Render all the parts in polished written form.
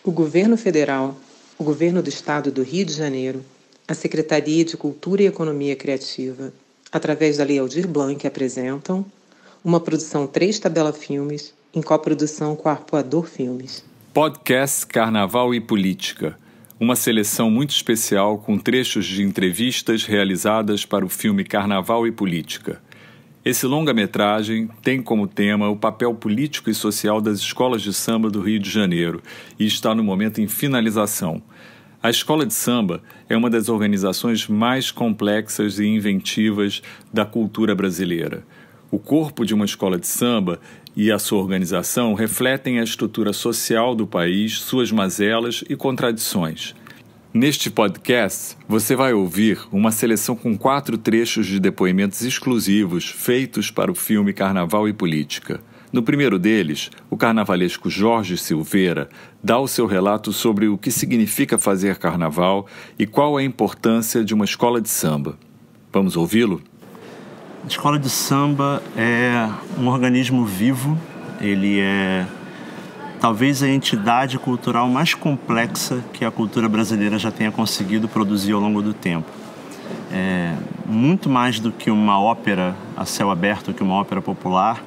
O Governo Federal, o Governo do Estado do Rio de Janeiro, a Secretaria de Cultura e Economia Criativa, através da Lei Aldir Blanc, apresentam uma produção 3 Tabela Filmes, em coprodução com a Arpoador Filmes. Podcast Carnaval e Política, uma seleção muito especial com trechos de entrevistas realizadas para o filme Carnaval e Política. Esse longa-metragem tem como tema o papel político e social das escolas de samba do Rio de Janeiro e está no momento em finalização. A Escola de Samba é uma das organizações mais complexas e inventivas da cultura brasileira. O corpo de uma escola de samba e a sua organização refletem a estrutura social do país, suas mazelas e contradições. Neste podcast, você vai ouvir uma seleção com 4 trechos de depoimentos exclusivos feitos para o filme Carnaval e Política. No primeiro deles, o carnavalesco Jorge Silveira dá o seu relato sobre o que significa fazer carnaval e qual a importância de uma escola de samba. Vamos ouvi-lo? A escola de samba é um organismo vivo, ele é talvez a entidade cultural mais complexa que a cultura brasileira já tenha conseguido produzir ao longo do tempo. É muito mais do que uma ópera a céu aberto, que uma ópera popular,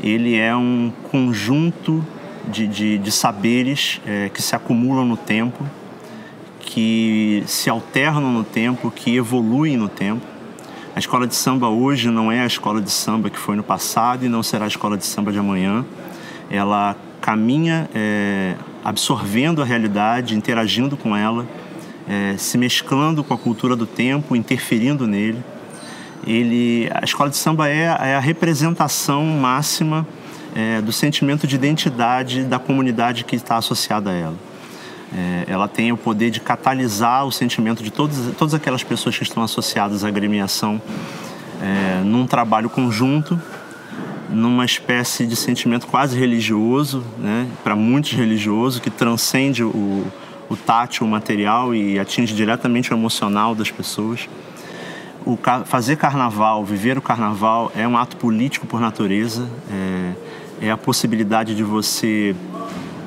ele é um conjunto de saberes que se acumulam no tempo, que se alternam no tempo, que evoluem no tempo. A escola de samba hoje não é a escola de samba que foi no passado e não será a escola de samba de amanhã. Ela caminha absorvendo a realidade, interagindo com ela, se mesclando com a cultura do tempo, interferindo nele. A escola de samba é a representação máxima do sentimento de identidade da comunidade que está associada a ela. Ela tem o poder de catalisar o sentimento de todas aquelas pessoas que estão associadas à agremiação num trabalho conjunto, numa espécie de sentimento quase religioso, né? Para muitos religioso, que transcende o tátil, o material e atinge diretamente o emocional das pessoas. Fazer carnaval, viver o carnaval é um ato político por natureza, é a possibilidade de você,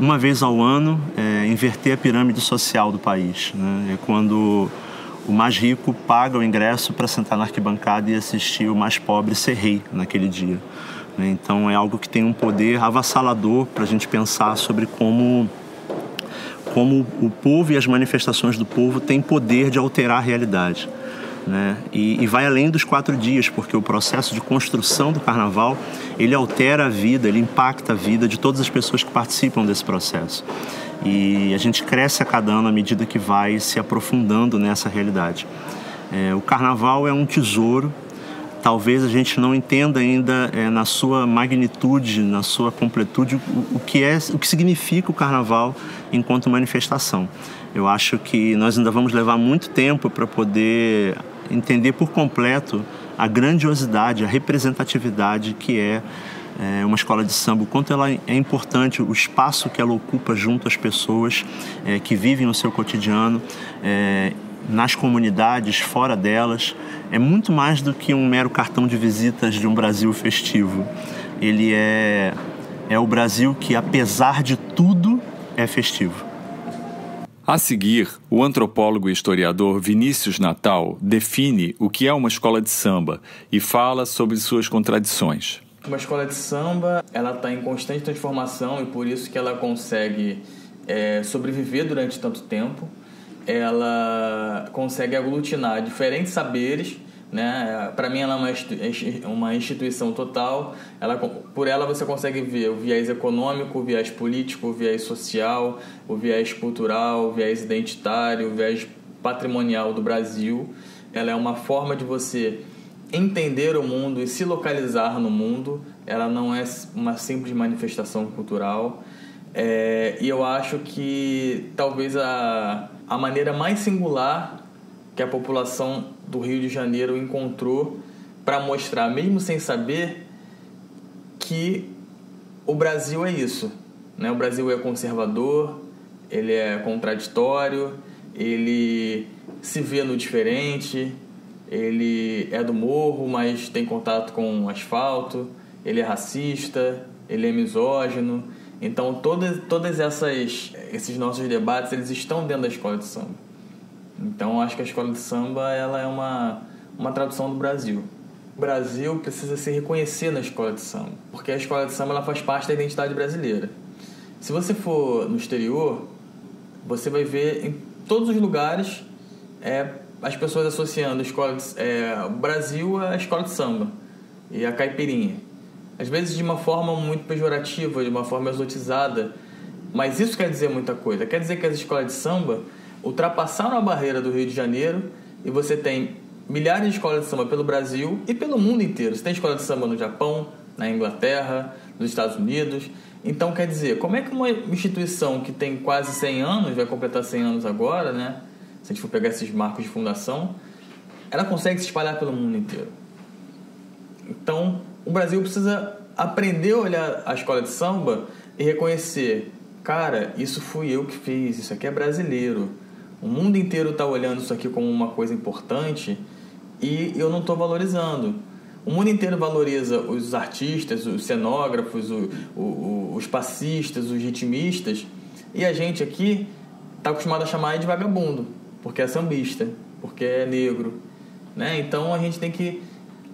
uma vez ao ano, inverter a pirâmide social do país, né? É quando o mais rico paga o ingresso para sentar na arquibancada e assistir o mais pobre ser rei naquele dia. Então é algo que tem um poder avassalador para a gente pensar sobre como o povo e as manifestações do povo têm poder de alterar a realidade, né? E vai além dos 4 dias, porque o processo de construção do carnaval, ele altera a vida, ele impacta a vida de todas as pessoas que participam desse processo. E a gente cresce a cada ano à medida que vai se aprofundando nessa realidade. O carnaval é um tesouro. Talvez a gente não entenda ainda na sua magnitude, na sua completude, o que significa o carnaval enquanto manifestação. Eu acho que nós ainda vamos levar muito tempo para poder entender por completo a grandiosidade, a representatividade que é uma escola de samba, o quanto ela é importante, o espaço que ela ocupa junto às pessoas que vivem o seu cotidiano, nas comunidades, fora delas. É muito mais do que um mero cartão de visitas de um Brasil festivo. Ele é o Brasil que, apesar de tudo, é festivo. A seguir, o antropólogo e historiador Vinícius Natal define o que é uma escola de samba e fala sobre suas contradições. Uma escola de samba, ela está em constante transformação e por isso que ela consegue sobreviver durante tanto tempo. Ela consegue aglutinar diferentes saberes, né? Para mim ela é uma instituição total. Por ela você consegue ver o viés econômico, o viés político, o viés social, o viés cultural, o viés identitário, o viés patrimonial do Brasil. Ela é uma forma de você entender o mundo e se localizar no mundo. Ela não é uma simples manifestação cultural. E eu acho que talvez a maneira mais singular que a população do Rio de Janeiro encontrou para mostrar, mesmo sem saber, que o Brasil é isso, né? O Brasil é conservador, ele é contraditório, ele se vê no diferente, ele é do morro, mas tem contato com o asfalto, ele é racista, ele é misógino, Então, todas esses nossos debates, eles estão dentro da escola de samba. Então, acho que a escola de samba ela é uma tradução do Brasil. O Brasil precisa se reconhecer na escola de samba, porque a escola de samba ela faz parte da identidade brasileira. Se você for no exterior, você vai ver em todos os lugares as pessoas associando o Brasil à escola de samba e a caipirinha. Às vezes de uma forma muito pejorativa, de uma forma exotizada, mas isso quer dizer muita coisa. Quer dizer que as escolas de samba ultrapassaram a barreira do Rio de Janeiro e você tem milhares de escolas de samba pelo Brasil e pelo mundo inteiro. Você tem escola de samba no Japão, na Inglaterra, nos Estados Unidos. Então, quer dizer, como é que uma instituição que tem quase 100 anos, vai completar 100 anos agora, né? Se a gente for pegar esses marcos de fundação, ela consegue se espalhar pelo mundo inteiro. Então, o Brasil precisa aprender a olhar a escola de samba e reconhecer, cara, isso fui eu que fiz, isso aqui é brasileiro. O mundo inteiro está olhando isso aqui como uma coisa importante e eu não estou valorizando. O mundo inteiro valoriza os artistas, os cenógrafos, os passistas, os ritmistas, e a gente aqui está acostumado a chamar de vagabundo, porque é sambista, porque é negro, né? Então a gente tem que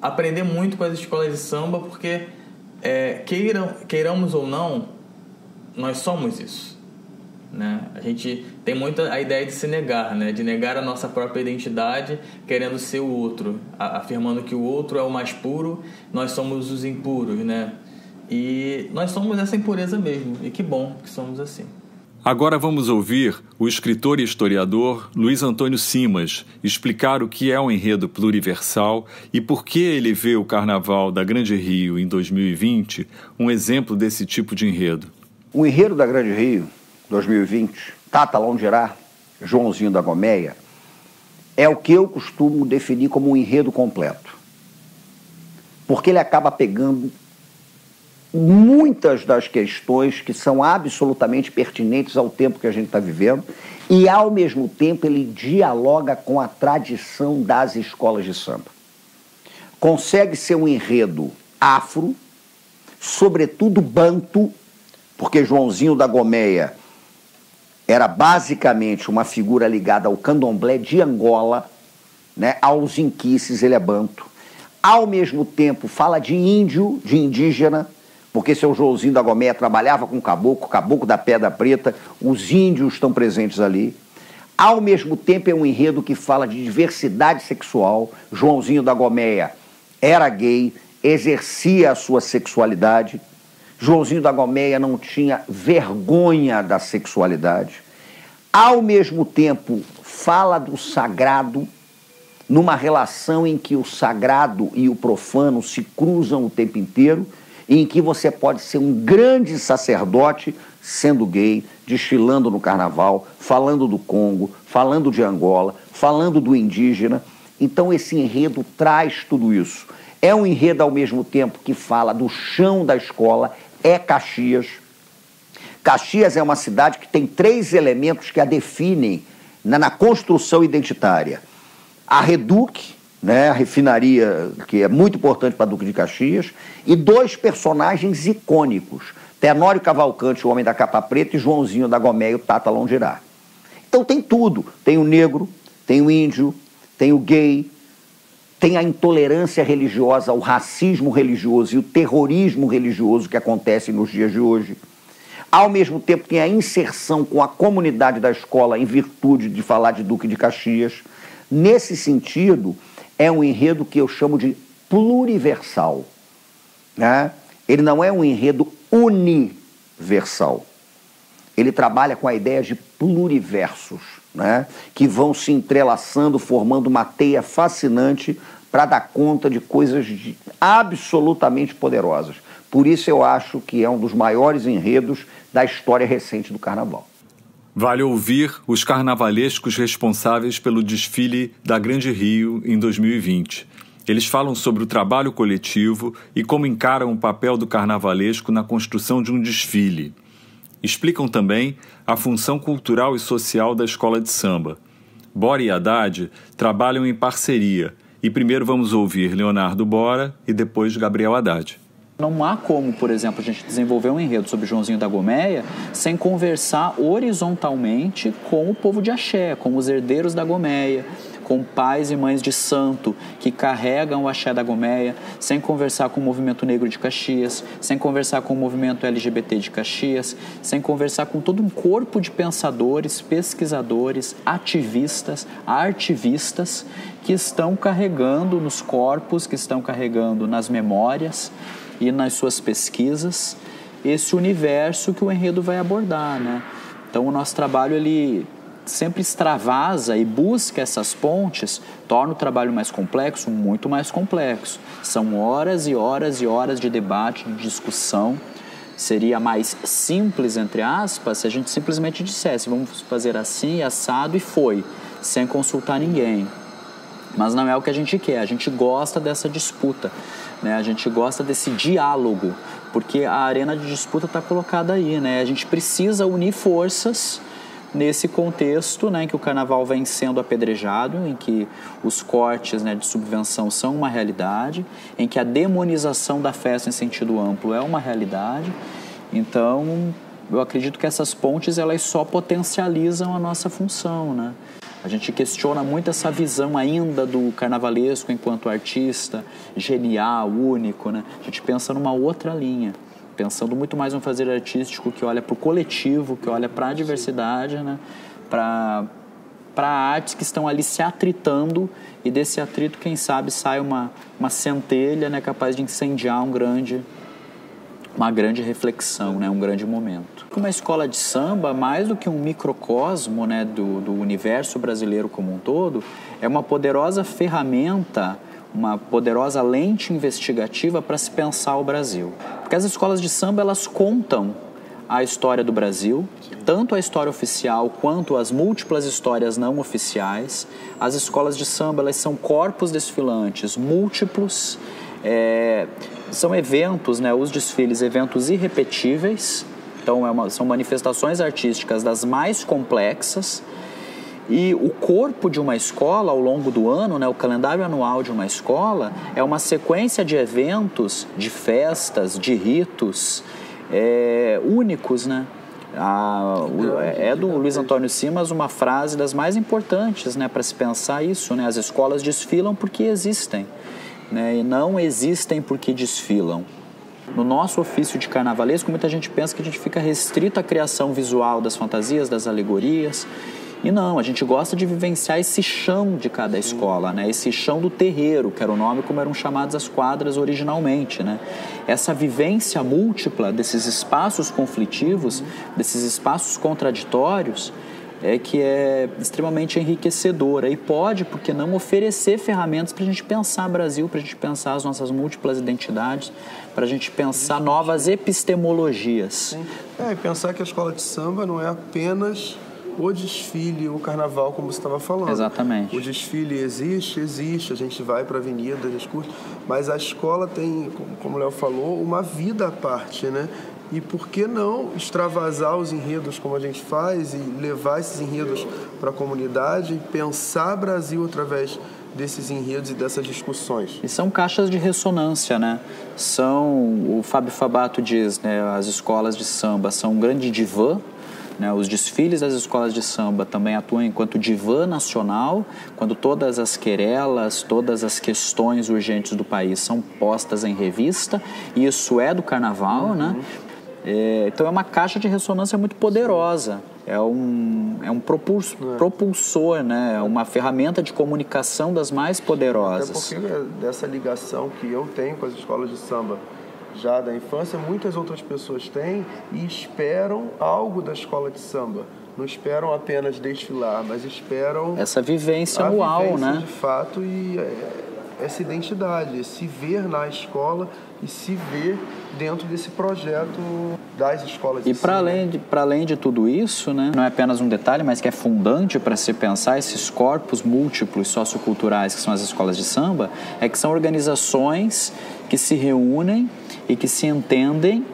aprender muito com as escolas de samba, porque queiramos ou não, nós somos isso, né? A gente tem muito a ideia de se negar, né? De negar a nossa própria identidade, querendo ser o outro, afirmando que o outro é o mais puro, nós somos os impuros, né? E nós somos essa impureza mesmo, e que bom que somos assim. Agora vamos ouvir o escritor e historiador Luiz Antônio Simas explicar o que é um enredo pluriversal e por que ele vê o Carnaval da Grande Rio em 2020 um exemplo desse tipo de enredo. O enredo da Grande Rio 2020, Tata Longerá, Joãozinho da Gomeia, é o que eu costumo definir como um enredo completo. Porque ele acaba pegando muitas das questões que são absolutamente pertinentes ao tempo que a gente está vivendo e, ao mesmo tempo, ele dialoga com a tradição das escolas de samba. Consegue ser um enredo afro, sobretudo banto, porque Joãozinho da Gomeia era basicamente uma figura ligada ao candomblé de Angola, né? Aos inquices, ele é banto. Ao mesmo tempo, fala de índio, de indígena, porque seu Joãozinho da Gomeia trabalhava com caboclo da Pedra Preta, os índios estão presentes ali. Ao mesmo tempo, é um enredo que fala de diversidade sexual. Joãozinho da Gomeia era gay, exercia a sua sexualidade. Joãozinho da Gomeia não tinha vergonha da sexualidade. Ao mesmo tempo, fala do sagrado, numa relação em que o sagrado e o profano se cruzam o tempo inteiro, e em que você pode ser um grande sacerdote sendo gay, desfilando no carnaval, falando do Congo, falando de Angola, falando do indígena. Então esse enredo traz tudo isso. É um enredo ao mesmo tempo que fala do chão da escola, é Caxias. Caxias é uma cidade que tem 3 elementos que a definem na construção identitária. A Reduc, né, a refinaria que é muito importante para Duque de Caxias, e 2 personagens icônicos, Tenório Cavalcante, o Homem da Capa Preta, e Joãozinho da Gomeia, o Tata Longerá. Então tem tudo, tem o negro, tem o índio, tem o gay, tem a intolerância religiosa, o racismo religioso e o terrorismo religioso que acontecem nos dias de hoje. Ao mesmo tempo tem a inserção com a comunidade da escola em virtude de falar de Duque de Caxias. Nesse sentido, é um enredo que eu chamo de pluriversal, né? Ele não é um enredo universal. Ele trabalha com a ideia de pluriversos, né? Que vão se entrelaçando, formando uma teia fascinante para dar conta de coisas absolutamente poderosas. Por isso eu acho que é um dos maiores enredos da história recente do Carnaval. Vale ouvir os carnavalescos responsáveis pelo desfile da Grande Rio em 2020. Eles falam sobre o trabalho coletivo e como encaram o papel do carnavalesco na construção de um desfile. Explicam também a função cultural e social da escola de samba. Bora e Haddad trabalham em parceria e primeiro vamos ouvir Leonardo Bora e depois Gabriel Haddad. Não há como, por exemplo, a gente desenvolver um enredo sobre Joãozinho da Gomeia sem conversar horizontalmente com o povo de axé, com os herdeiros da Gomeia, com pais e mães de santo que carregam o axé da Gomeia, sem conversar com o movimento negro de Caxias, sem conversar com o movimento LGBT de Caxias, sem conversar com todo um corpo de pensadores, pesquisadores, ativistas, artivistas que estão carregando nos corpos, que estão carregando nas memórias e nas suas pesquisas esse universo que o enredo vai abordar, né? Então o nosso trabalho ele sempre extravasa e busca essas pontes, torna o trabalho mais complexo, muito mais complexo. São horas e horas e horas de debate, de discussão. Seria mais simples, entre aspas, se a gente simplesmente dissesse vamos fazer assim, assado e foi, sem consultar ninguém. Mas não é o que a gente quer, a gente gosta dessa disputa, né? A gente gosta desse diálogo, porque a arena de disputa está colocada aí, né? A gente precisa unir forças nesse contexto, né, em que o carnaval vem sendo apedrejado, em que os cortes, né, de subvenção são uma realidade, em que a demonização da festa em sentido amplo é uma realidade. Então, eu acredito que essas pontes elas só potencializam a nossa função, né? A gente questiona muito essa visão ainda do carnavalesco enquanto artista, genial, único, né? A gente pensa numa outra linha, pensando muito mais um fazer artístico que olha para o coletivo, que olha para a diversidade, né? Para artes que estão ali se atritando e desse atrito, quem sabe, sai uma centelha, né, capaz de incendiar uma grande reflexão, né, um grande momento. Uma escola de samba, mais do que um microcosmo, né, do universo brasileiro como um todo, é uma poderosa ferramenta, uma poderosa lente investigativa para se pensar o Brasil. Porque as escolas de samba, elas contam a história do Brasil, tanto a história oficial quanto as múltiplas histórias não oficiais. As escolas de samba, elas são corpos desfilantes múltiplos, são eventos, né, os desfiles, eventos irrepetíveis, então são manifestações artísticas das mais complexas. E o corpo de uma escola ao longo do ano, né, o calendário anual de uma escola, é uma sequência de eventos, de festas, de ritos únicos, né? Do Luiz Antônio Simas uma frase das mais importantes, né, para se pensar isso, né? As escolas desfilam porque existem, né, e não existem porque desfilam. No nosso ofício de carnavalesco, muita gente pensa que a gente fica restrito à criação visual das fantasias, das alegorias. E não, a gente gosta de vivenciar esse chão de cada escola, né? Esse chão do terreiro, que era o nome como eram chamadas as quadras originalmente, né? Essa vivência múltipla desses espaços conflitivos, desses espaços contraditórios, que é extremamente enriquecedora e pode, porque não, oferecer ferramentas para a gente pensar Brasil, para a gente pensar as nossas múltiplas identidades, para a gente pensar novas epistemologias. E pensar que a escola de samba não é apenas o desfile, o carnaval, como você estava falando. Exatamente. O desfile existe, a gente vai para a avenida, a gente curte, mas a escola tem, como o Léo falou, uma vida à parte, né? E por que não extravasar os enredos como a gente faz e levar esses enredos para a comunidade e pensar Brasil através desses enredos e dessas discussões? E são caixas de ressonância, né? O Fábio Fabato diz, né, as escolas de samba são um grande divã, né? Os desfiles das escolas de samba também atuam enquanto divã nacional, quando todas as querelas, todas as questões urgentes do país são postas em revista, e isso é do carnaval, né? Então é uma caixa de ressonância muito poderosa, é um propulsor, né? É uma ferramenta de comunicação das mais poderosas. Até porque dessa ligação que eu tenho com as escolas de samba já da infância, muitas outras pessoas têm e esperam algo da escola de samba. Não esperam apenas desfilar, mas esperam essa vivência anual, né? De fato, e essa identidade, se ver na escola e se ver dentro desse projeto das escolas de samba. E para além de tudo isso, né, não é apenas um detalhe, mas que é fundante para se pensar esses corpos múltiplos socioculturais que são as escolas de samba, é que são organizações que se reúnem e que se entendem,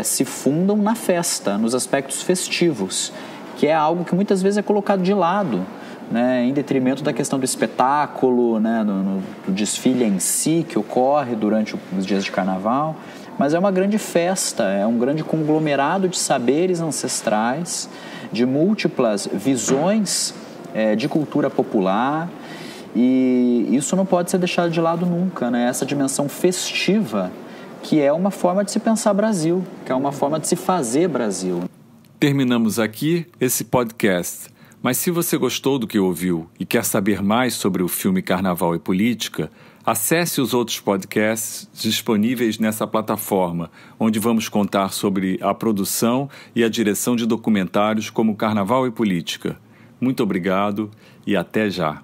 se fundam na festa, nos aspectos festivos, que é algo que muitas vezes é colocado de lado, né, em detrimento da questão do espetáculo, né, do desfile em si que ocorre durante os dias de carnaval. mas é uma grande festa, é um grande conglomerado de saberes ancestrais, de múltiplas visões de cultura popular, e isso não pode ser deixado de lado nunca, né? Essa dimensão festiva, que é uma forma de se pensar Brasil, que é uma forma de se fazer Brasil. Terminamos aqui esse podcast, mas se você gostou do que ouviu e quer saber mais sobre o filme Carnaval e Política, acesse os outros podcasts disponíveis nessa plataforma, onde vamos contar sobre a produção e a direção de documentários como Carnaval e Política. Muito obrigado e até já!